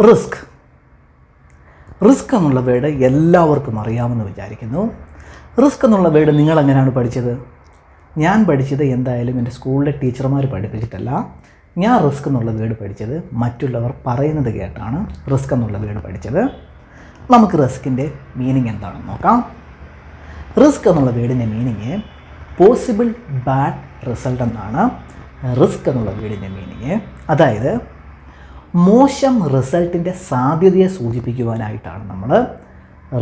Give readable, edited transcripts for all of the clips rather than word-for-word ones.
Risk. Risk എന്നുള്ള word എല്ലാവർക്കും അറിയാമെന്ന് വിചാരിക്കുന്നു. റിസ്ക് എന്നുള്ള വേർഡ് നിങ്ങൾ എങ്ങനെയാണ് പഠിച്ചത്? ഞാൻ പഠിച്ചത് എന്തായാലും എൻ്റെ സ്കൂളിലെ ടീച്ചർമാർ പഠിപ്പിച്ചിട്ടല്ല. ഞാൻ റിസ്ക് എന്നുള്ള വേർഡ് പഠിച്ചത് മറ്റുള്ളവർ പറയുന്നത് കേട്ടാണ് റിസ്ക് എന്നുള്ള വേർഡ് പഠിച്ചത്. നമുക്ക് റിസ്കിൻ്റെ മീനിങ് എന്താണെന്ന് നോക്കാം. റിസ്ക് എന്നുള്ള വേർഡിൻ്റെ മീനിങ് പോസിബിൾ ബാഡ് റിസൾട്ട് എന്നാണ്. റിസ്ക് എന്നുള്ള വേർഡിൻ്റെ മീനിങ് അതായത് മോശം റിസൾട്ടിൻ്റെ സാധ്യതയെ സൂചിപ്പിക്കുവാനായിട്ടാണ് നമ്മൾ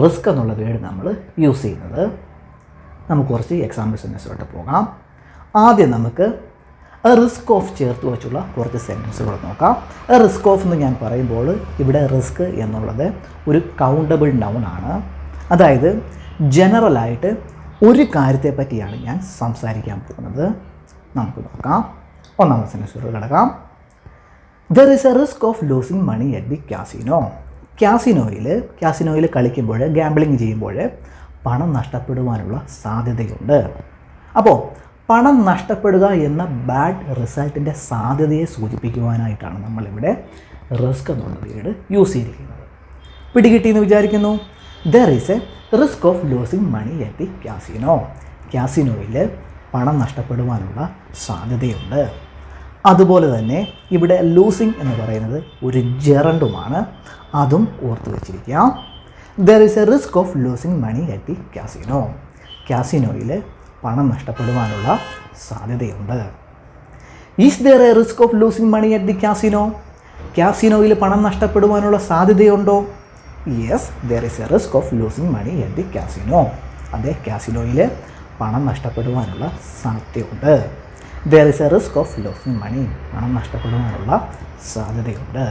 റിസ്ക് എന്നുള്ള വേർഡ് നമ്മൾ യൂസ് ചെയ്യുന്നത്. നമുക്ക് കുറച്ച് എക്സാമ്പിൾ സെൻറ്റൻസിലോട്ട് പോകാം. ആദ്യം നമുക്ക് റിസ്ക് ഓഫ് ചേർത്ത് വെച്ചുള്ള കുറച്ച് സെൻറ്റൻസുകൾ നോക്കാം. റിസ്ക് ഓഫ് എന്ന് ഞാൻ പറയുമ്പോൾ ഇവിടെ റിസ്ക് എന്നുള്ളത് ഒരു കൗണ്ടബിൾ നൗൺ ആണ്. അതായത് ജനറലായിട്ട് ഒരു കാര്യത്തെ പറ്റിയാണ് ഞാൻ സംസാരിക്കാൻ പോകുന്നത്. നമുക്ക് നോക്കാം. ഒന്നാമത്തെ സെൻറ്റൻസിലോട്ട് കിടക്കാം. There is a risk of losing money at the casino. കാസിനോയിൽ കളിക്കുമ്പോൾ, ഗാംബ്ലിങ് ചെയ്യുമ്പോൾ പണം നഷ്ടപ്പെടുവാനുള്ള സാധ്യതയുണ്ട്. അപ്പോൾ പണം നഷ്ടപ്പെടുക എന്ന ബാഡ് റിസൾട്ടിൻ്റെ സാധ്യതയെ സൂചിപ്പിക്കുവാനായിട്ടാണ് നമ്മളിവിടെ റിസ്ക് എന്നുള്ള വേർഡ് യൂസ് ചെയ്തിരിക്കുന്നത്. പിടികിട്ടിയെന്ന് വിചാരിക്കുന്നു. There is a risk of losing money at the casino. കാസിനോയിൽ പണം നഷ്ടപ്പെടുവാനുള്ള സാധ്യതയുണ്ട്. അതുപോലെ തന്നെ ഇവിടെ ലൂസിങ് എന്ന് പറയുന്നത് ഒരു ജെറണ്ടുമാണ്. അതും ഓർത്ത് വെച്ചിരിക്കാം. There is a risk of losing money at the casino. കാസിനോയിൽ പണം നഷ്ടപ്പെടുവാനുള്ള സാധ്യതയുണ്ട്. Is there a risk of losing money at the casino. കാസിനോയിൽ പണം നഷ്ടപ്പെടുവാനുള്ള സാധ്യതയുണ്ടോ? Yes, there is a risk of losing money at the casino. അതെ, കാസിനോയിൽ പണം നഷ്ടപ്പെടുവാനുള്ള സാധ്യതയുണ്ട്. There is a risk of losing money. പണം നഷ്ടപ്പെടുവാനുള്ള സാധ്യതയുണ്ട്.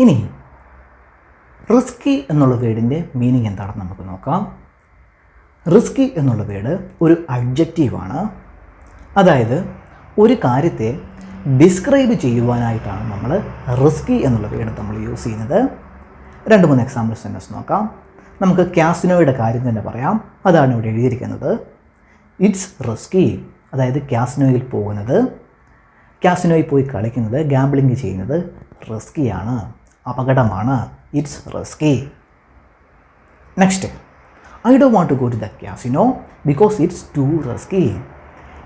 ഇനി റിസ്കി എന്നുള്ള വേർഡിൻ്റെ മീനിങ് എന്താണെന്ന് നമുക്ക് നോക്കാം. റിസ്കി എന്നുള്ള വേർഡ് ഒരു അഡ്ജക്റ്റീവാണ്. അതായത് ഒരു കാര്യത്തെ ഡിസ്ക്രൈബ് ചെയ്യുവാനായിട്ടാണ് നമ്മൾ റിസ്കി എന്നുള്ള വേർഡ് നമ്മൾ യൂസ് ചെയ്യുന്നത്. 2-3 എക്സാമ്പിൾ സെൻറ്റൻസ് നോക്കാം. നമുക്ക് കാസിനോയുടെ കാര്യം തന്നെ പറയാം. അതാണ് ഇവിടെ എഴുതിയിരിക്കുന്നത്. It's risky. അതായത് കാസിനോയിൽ പോകുന്നത്, കാസിനോയിൽ പോയി കളിക്കുന്നത്, ഗാംബ്ലിങ് ചെയ്യുന്നത് റിസ്കിയാണ്, അപകടമാണ്. It's risky. Next, I don't want to go to the casino because it's too risky.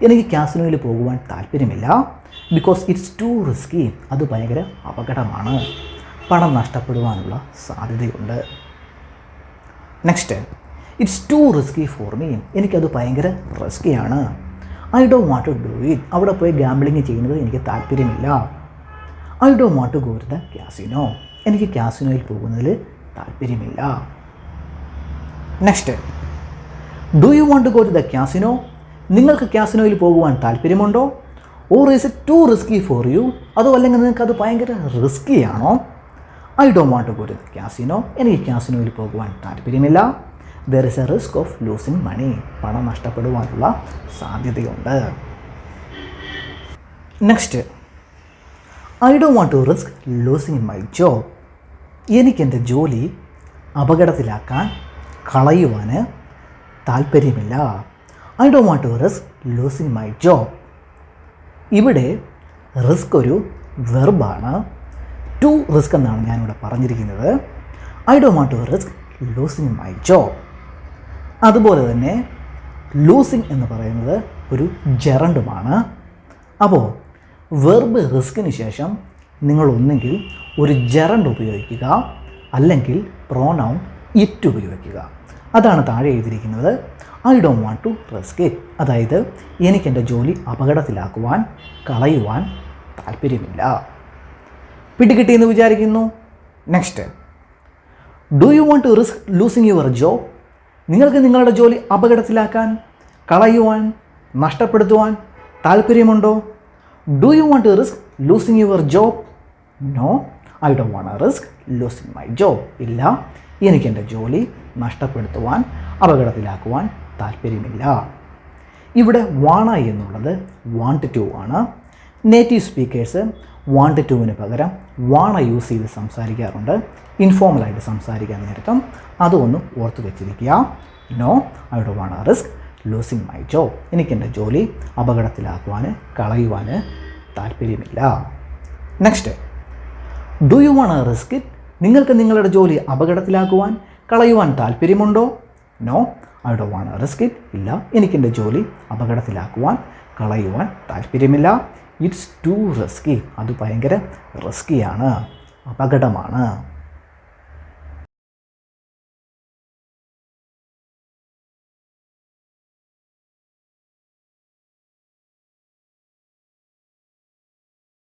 എനിക്ക് കാസിനോയിൽ പോകുവാൻ താല്പര്യമില്ല. Because it's too risky. അത് ഭയങ്കര അപകടമാണ്, പണം നഷ്ടപ്പെടുവാനുള്ള സാധ്യതയുണ്ട്. Next, it's too risky for me. എനിക്കത് ഭയങ്കര റിസ്കിയാണ്. I don't want to do it. അവിടെ പോയി ഗാംബ്ലിങ് ചെയ്യുന്നത് എനിക്ക് താല്പര്യമില്ല. I don't want to go to the casino. എനിക്ക് കാസിനോയിൽ പോകുന്നതിൽ താല്പര്യമില്ല. Next, do you want to go to the casino. നിങ്ങൾക്ക് കാസിനോയിൽ പോകുവാൻ താല്പര്യമുണ്ടോ? Or is it too risky for you. അതോ അല്ലെങ്കിൽ നിങ്ങൾക്ക് അത് ഭയങ്കര റിസ്കിയാണോ? I don't want to go to the casino. എനിക്ക് കാസിനോയിൽ പോകുവാൻ താല്പര്യമില്ല. There is a risk of losing money. പണം നഷ്ടപ്പെടുവാനുള്ള സാധ്യതയുണ്ട്. Next, I don't want to risk losing my job. എനിക്കെൻ്റെ ജോലി അപകടത്തിലാക്കാൻ, കളയുവാൻ താല്പര്യമില്ല. I don't want to risk losing my job. ഇവിടെ റിസ്ക് ഒരു വെർബാണ്. ടു റിസ്ക് എന്നാണ് ഞാനിവിടെ പറഞ്ഞിരിക്കുന്നത്. I don't want to risk losing my job. അതുപോലെ തന്നെ ലൂസിങ് എന്ന് പറയുന്നത് ഒരു ജെറണ്ടുമാണ്. അപ്പോൾ വെർബ് റിസ്കിന് ശേഷം നിങ്ങൾ ഒന്നെങ്കിൽ ഒരു ജെറണ്ട് ഉപയോഗിക്കുക, അല്ലെങ്കിൽ പ്രോനൗൺ ഇറ്റ് ഉപയോഗിക്കുക. അതാണ് താഴെ എഴുതിയിരിക്കുന്നത്. I don't want to risk it. അതായത് എനിക്കെൻ്റെ ജോലി അപകടത്തിലാക്കുവാൻ, കളയുവാൻ താല്പര്യമില്ല. പിടികിട്ടിയെന്ന് വിചാരിക്കുന്നു. Next, do you want to risk losing your job. നിങ്ങൾക്ക് നിങ്ങളുടെ ജോലി അപകടത്തിലാക്കാൻ, കളയുവാൻ, നഷ്ടപ്പെടുത്തുവാൻ താല്പര്യമുണ്ടോ? Do you want to risk losing your job? No, I don't want to risk losing my job. ഇല്ല, എനിക്കെൻ്റെ ജോലി നഷ്ടപ്പെടുത്തുവാൻ, അപകടത്തിലാക്കുവാൻ താല്പര്യമില്ല. ഇവിടെ വാണ എന്നുള്ളത് വാണ്ട് ടു ആണ്. നേറ്റീവ് സ്പീക്കേഴ്സ് വാണ്ട് ടുവിന് പകരം വാണ യൂസ് ചെയ്ത് സംസാരിക്കാറുണ്ട്. ഇൻഫോർമലായിട്ട് സംസാരിക്കാൻ നേരത്തും അതൊന്ന് ഓർത്ത് വെച്ചിരിക്കുക. No, I don't want to risk losing my job. എനിക്കെൻ്റെ ജോലി അപകടത്തിലാക്കുവാൻ, കളയുവാൻ താല്പര്യമില്ല. Next, do you want risk it? നിങ്ങൾക്ക് നിങ്ങളുടെ ജോലി അപകടത്തിലാക്കുവാൻ കളയുവാൻ താല്പര്യമുണ്ടോ? No, I don't want risk it. ഇല്ല, എനിക്കെൻ്റെ ജോലി അപകടത്തിലാക്കുവാൻ കളയുവാൻ താല്പര്യമില്ല. It's too risky. അത് ഭയങ്കര റിസ്കിയാണ്, അപകടമാണ്.